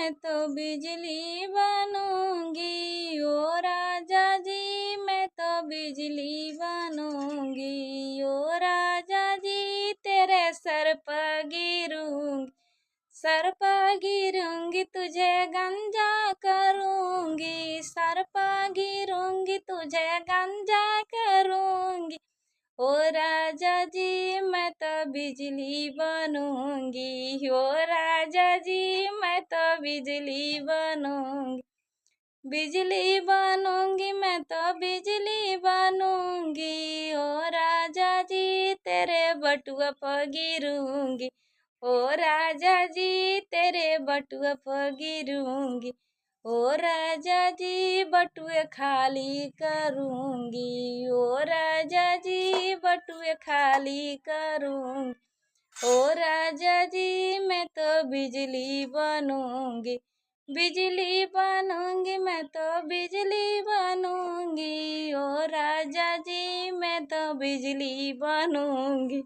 मैं तो बिजली बनूंगी, ओ राजा जी मैं तो बिजली बनूंगी, ओ राजा जी तेरे सर पर गिरूंगी, सर पर गिरूंगी तुझे गंजा करूंगी, सर पर गिरूंगी तुझे गंजा करूंगी, ओ राजा जी मैं तो बिजली बनूंगी, ओ राजा जी मैं तो बिजली बनूंगी, बिजली बनूंगी मैं तो बिजली बनूंगी, ओ राजा जी तेरे बटुआ पर गिरूंगी, ओ राजा जी तेरे बटुआ पर गिरूंगी, ओ राजा जी बटुए खाली करूंगी, ओ राजा जी बटुए खाली करूंगी, ओ राजा जी मैं तो बिजली बनूंगी, बिजली बनूंगी मैं तो बिजली बनूंगी, ओ राजा जी मैं तो बिजली बनूंगी।